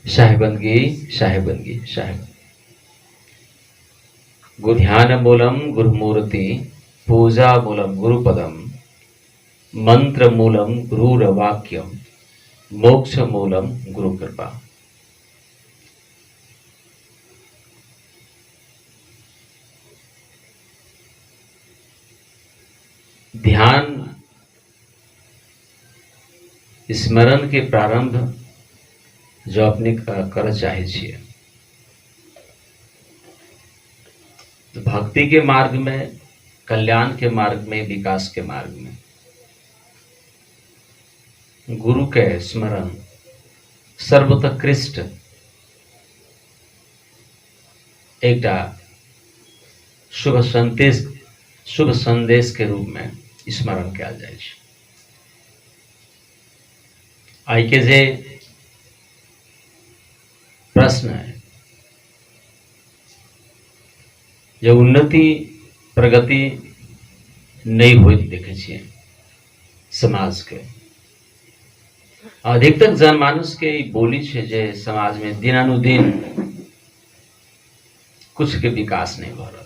साहेबंदगी साहेबंदगी साहेब गुरु ध्यान मूलम गुरुमूर्ति पूजा मूलम गुरुपदम मंत्र मूलम गुरुरवाक्यम मोक्ष मूलम गुरु कृपा। ध्यान स्मरण के प्रारंभ जो अपने कर चाहे छिए तो भक्ति के मार्ग में, कल्याण के मार्ग में, विकास के मार्ग में गुरु के स्मरण सर्वोत्कृष्ट एक शुभ संदेश के रूप में स्मरण किया जाए। आई के जे प्रश्न है जो उन्नति प्रगति नहीं हुई देखे छिए समाज के अधिकतर जनमानुष के बोली छे जे समाज में दिनानुदिन कुछ के विकास नहीं हो रहा।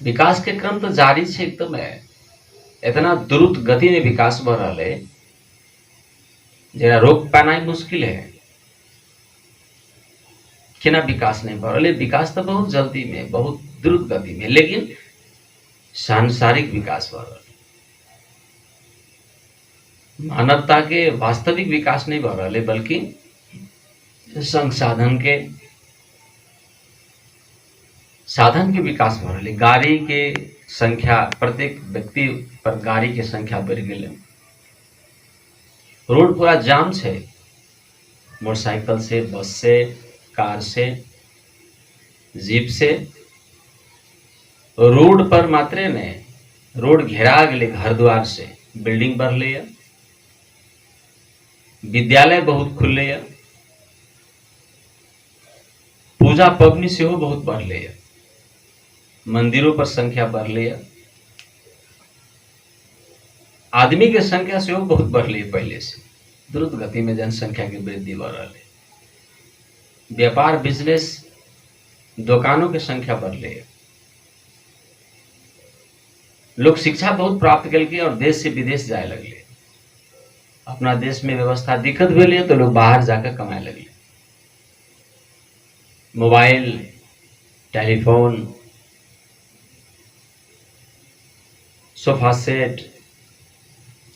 विकास के क्रम तो जारी छे एकदम है, इतना द्रुत गति में विकास बढ़ रहा है जरा रोक पाना मुश्किल है। किना विकास नहीं बढ़ रहा, विकास तो बहुत जल्दी में, बहुत द्रुत गति में, लेकिन सांसारिक विकास बढ़ रहा है। मानवता के वास्तविक विकास नहीं बढ़ रहा है, बल्कि संसाधन के साधन के विकास बढ़ रहा है। गाड़ी के संख्या, प्रत्येक व्यक्ति पर गाड़ी के संख्या बढ़ गई, रोड पूरा जाम छे, मोटरसाइकिल से, बस से, कार से, जीप से। रोड पर मात्रे ने रोड घेरा गए घर द्वार से, बिल्डिंग बढ़ ले, विद्यालय बहुत खुले, पूजा पबनी से हो बहुत बढ़ ले, मंदिरों पर संख्या बढ़ ले, आदमी के संख्या से हो बहुत बढ़ ले, पहले से द्रुत गति में जनसंख्या की वृद्धि बढ़ रहा है। व्यापार बिजनेस दुकानों की संख्या बढ़ ले, लोग शिक्षा बहुत प्राप्त करके और देश से विदेश जाए लगले। अपना देश में व्यवस्था दिक्कत भेल तो लोग बाहर जाकर कमाए लगले। मोबाइल, टेलीफोन, सोफा सेट,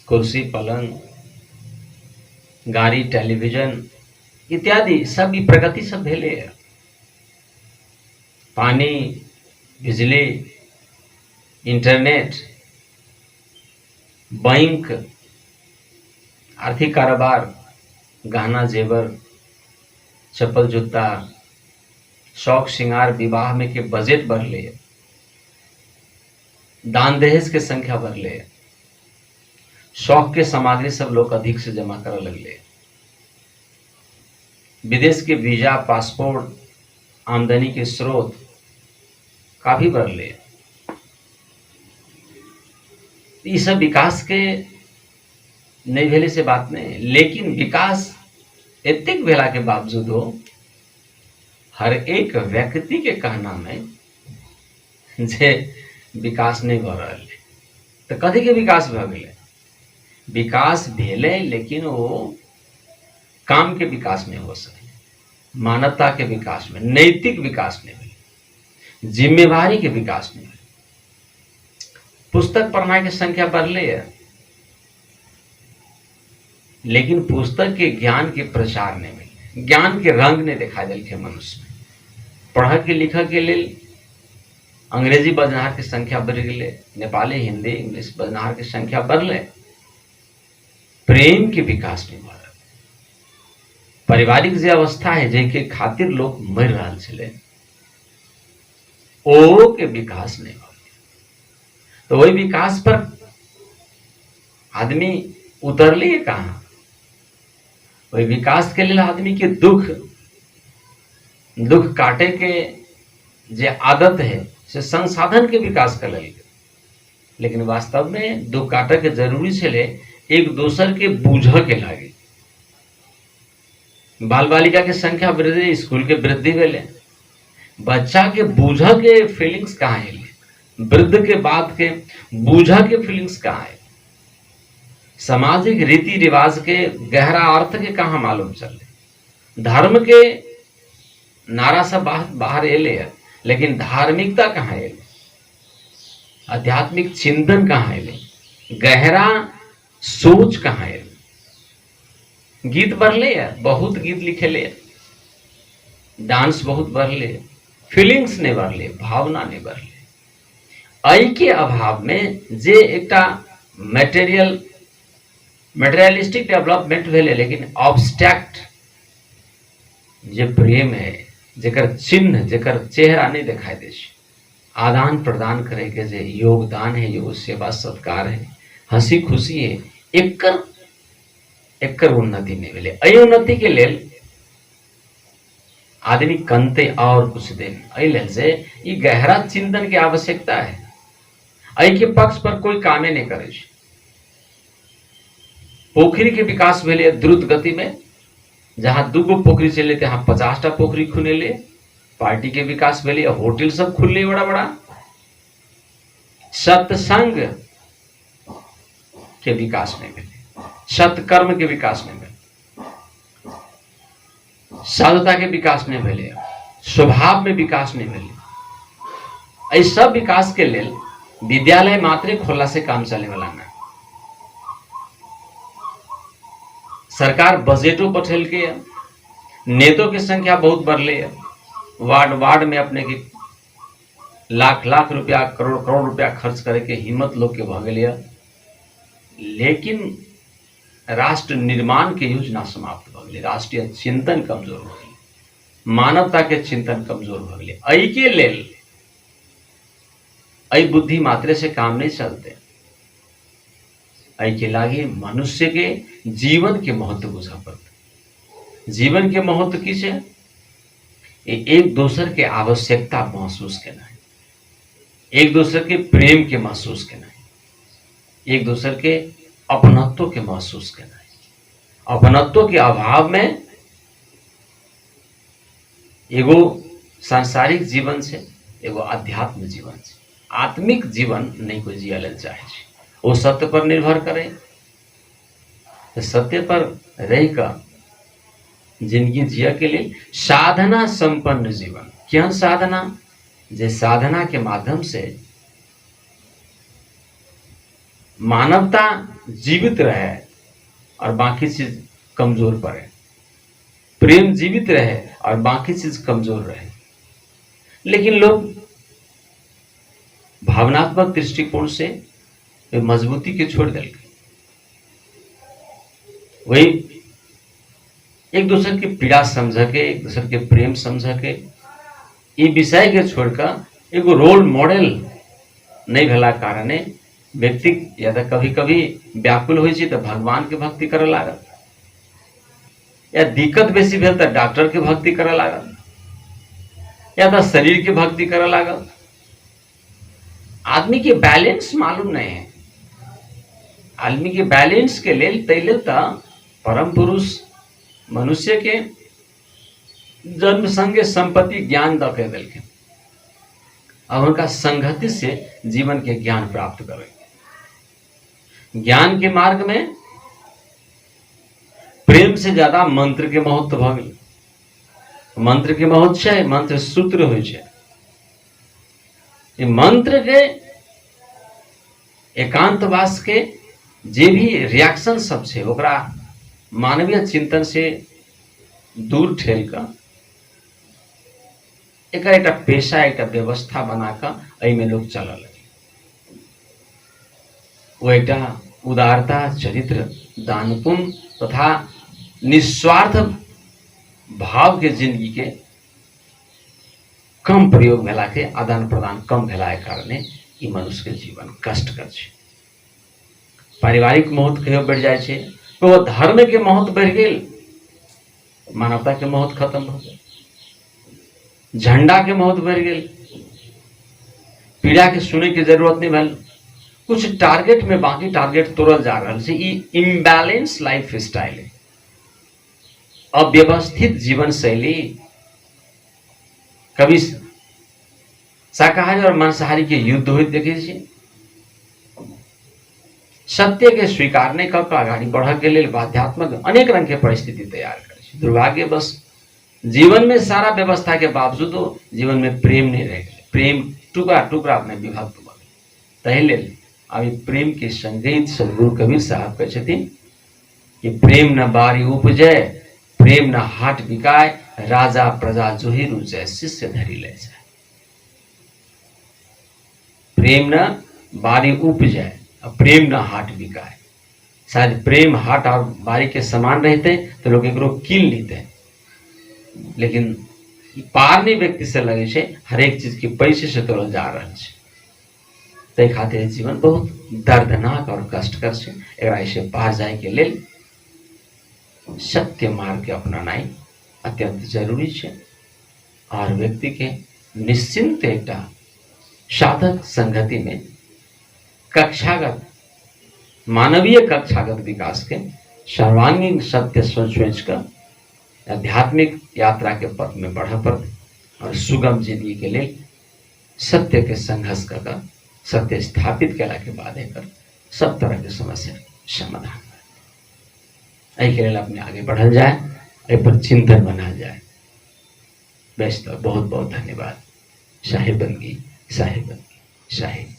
कुर्सी, पलंग, गाड़ी, टेलीविजन इत्यादि सब ई प्रगति सब भेले। पानी, बिजली, इंटरनेट, बैंक, आर्थिक कारोबार, गहना जेवर, चप्पल जूता, शौक श्रृंगार, विवाह में के बजट बढ़ ले, दान दहेज के संख्या बढ़ ले, शौक के सामग्री सब लोग अधिक से जमा कर लगले, विदेश के वीजा, पासपोर्ट, आमदनी के स्रोत काफी बढ़ ले। ये सब विकास के नहीं भेले से बात नहीं, लेकिन विकास एतिक भेला के बावजूद हो हर एक व्यक्ति के कहना में जे विकास नहीं हो रहा है। तो कथी के विकास भ गए? विकास भेले, लेकिन वो काम के विकास में हो सके, मानवता के विकास में, नैतिक विकास में, जिम्मेवारी के विकास में। पुस्तक पढ़ना की संख्या बढ़ ले, लेकिन पुस्तक के ज्ञान के प्रचार नहीं मिले, ज्ञान के रंग ने देखा दिल के मनुष्य में। पढ़ के लिख के लिए अंग्रेजी बजनाहार की संख्या बढ़ गई, नेपाली, हिंदी, इंग्लिश बजनाहार की संख्या बढ़ ले, प्रेम के विकास नहीं बढ़। पारिवारिक जो अवस्था है जेके खातिर लोग मर रहा छे, ओ के विकास नहीं हो। तो वही विकास पर आदमी उतरली कहाँ? वही विकास के लिए आदमी के दुख काटे के जे आदत है से संसाधन के विकास कर ले, लेकिन वास्तव में दुख काटे के जरूरी छे, एक दोसर के बूझ के लागे। बाल बालिका के संख्या वृद्धि, स्कूल के वृद्धि भेले, बच्चा के बूझ के फीलिंग्स कहाँ है, वृद्ध के बाद के बूझ के फीलिंग्स कहाँ है, सामाजिक रीति रिवाज के गहरा अर्थ के कहाँ मालूम चले, धर्म के नारा सब बाहर एले है, लेकिन धार्मिकता कहाँ एले, आध्यात्मिक चिंतन कहाँ एले, गहरा सोच कहाँ एले। गीत बढ़ले है, बहुत गीत लिखेले, डांस बहुत बढ़ले, फीलिंग्स नहीं बढ़ले, भावना नहीं बढ़ले। एहि के अभाव में जे एकटा मटेरियलिस्टिक डेवलपमेंट भेले, लेकिन ऑब्स्ट्रैक्ट जे प्रेम है, जेकर चिन्ह, जेकर चेहरा नहीं दिखाई दे, आदान प्रदान करे के जे योगदान है, एगो सेवा सत्कार है, हंसी खुशी है, एकर उन्नति नहीं भेले। एहि उन्नति के लेल आदमी कनते और कुछ दिन, एहि लेल से ई गहरा चिंतन के आवश्यकता है। एहि के पक्ष पर कोई कामे नहीं करे। पोखरी के विकास भेले द्रुत गति में, जहां दूगो पोखरी चले तहाँ 50टा पोखरी खुनेले। पार्टी के विकास भेले, होटल सब खुलले बड़ा बड़ा। सत्संग के विकास नहीं भेले, सत्कर्म के विकास नहीं भेले, साधुता के विकास नहीं भेले, स्वभाव में विकास नहीं भेले। एहि सब विकास के लेल विद्यालय मात्र खोला से काम चले वाला नहीं। सरकार बजटों पठेल के, नेतों की संख्या बहुत बढ़ले है, वार्ड में अपने के लाख रुपया, करोड़ रुपया खर्च करे के हिम्मत लोग के भ गए, लेकिन राष्ट्र निर्माण के योजना समाप्त भ गए, राष्ट्रीय चिंतन कमजोर भ गए, मानवता के चिंतन कमजोर भ गए। एहि के लेल एहि बुद्धि मात्रे से काम नहीं चलते। एहि के लागी मनुष्य के जीवन के महत्व बुझा पड़ते। जीवन के महत्व की है, एक दूसर के आवश्यकता महसूस करना है, एक दूसरे के प्रेम के महसूस करना है, एक दूसरे के अपनत्व के महसूस करना है। अपनत्व के अभाव में एगो सांसारिक जीवन से, एगो आध्यात्म जीवन से, आत्मिक जीवन नहीं कोई जिया चाहे। वो सत्य पर निर्भर करे, तो सत्य पर रहकर जिंदगी जिया के लिए साधना संपन्न जीवन। क्या साधना? जे साधना के माध्यम से मानवता जीवित रहे और बाकी चीज कमजोर पड़े, प्रेम जीवित रहे और बाकी चीज कमजोर रहे। लेकिन लोग भावनात्मक दृष्टिकोण से वे मजबूती के छोड़ दल, वही एक दूसरे की पीड़ा समझ के, एक दूसरे के प्रेम समझ के, ये विषय के छोड़कर एगो रोल मॉडल नहीं भेला कारणे व्यक्ति या तो कभी कभी व्याकुल हो तो भगवान के भक्ति करे लागल, या दिक्कत बेसी भेल तो डॉक्टर के भक्ति करे लागल, या तो शरीर के भक्ति करे लागल। आदमी के बैलेंस मालूम नहीं है। आदमी के बैलेंस के लेल तैले तो परम पुरुष मनुष्य के जन्म संगे संपत्ति ज्ञान द के दिलखिन। अब उनका संगति से जीवन के ज्ञान प्राप्त करेंगे। ज्ञान के मार्ग में प्रेम से ज्यादा मंत्र के महत्व भ गेल। मंत्र के महत्व है, मंत्र सूत्र हो छै। मंत्र के एकांतवास के जे भी रिएक्शन सब छै, ओकरा मानवीय चिंतन से दूर ठेल कर एक पेशा, एक व्यवस्था बनाकर एहि में लोग चल लगे। वो एक उदारता, चरित्र, दानपुण्य तथा निस्वार्थ भाव के जिंदगी के कम प्रयोग भेला के, आदान प्रदान कम भेला के कारणे ई मनुष्य के जीवन कष्टकर छै। पारिवारिक महत्व कहियो बढ़ जाए छै, तो धर्म के महत्व बढ़ गेल, मानवता के महत्व खत्म भ गेल। झंडा के महत्व बढ़ गेल, पीड़ा के सुने के जरूरत नहीं भेल। कुछ टारगेट में बाकी टारगेट तोड़ल जा रहा है। ई इम्बैलेंस लाइफ स्टाइल है। अव्यवस्थित जीवन शैली, कभी शाकाहारी और मांसाहारी के युद्ध हुए देखे छी। सत्य के स्वीकार नहीं कर आगाड़ी बढ़ के लिए बाध्यात्मक अनेक रंग के परिस्थिति तैयार करे। दुर्भाग्यवश जीवन में सारा व्यवस्था के बावजूद जीवन में प्रेम नहीं रह गए। प्रेम टुकड़ा टुकड़ा अपने विभक्त हो गए। तहिले अभी प्रेम के संगीत सदगुरु कबीर साहब कहते कि प्रेम न बारी उपजय, प्रेम न हाट बिकाय, राजा प्रजा जो ही रुचय, शिष्य धरी ले जाए। प्रेम न बारी उपजय, प्रेम न हाट बिकाय। शायद प्रेम हाट और बारी के समान रहते तो लोग एक किल लेते, लेकिन पारनी व्यक्ति से लगे छे हर एक चीज के पैसे से तोड़ल जा रहा है। तै खातिर जीवन बहुत दर्दनाक और कष्टकर छे। एकरा इसे पार जाए के लेल सत्य मार्ग के अपनानाई अत्यंत जरूरी छे और व्यक्ति के निश्चिंत एक साधक संगति में कक्षागत मानवीय कक्षागत विकास के सर्वांगीण सत्य सोच कर आध्यात्मिक यात्रा के पथ में बढ़ पड़ते और सुगम जिंदगी के लिए सत्य के संघर्ष कर सत्य स्थापित कैला के बाद कर सब तरह के समस्या समाधान के लिए अपने आगे बढ़ल जाए, पर चिंतन बनल जाए। बेस्ट बहुत बहुत धन्यवाद। साहिब बंदगी, साहिब बंदगी, साहिब।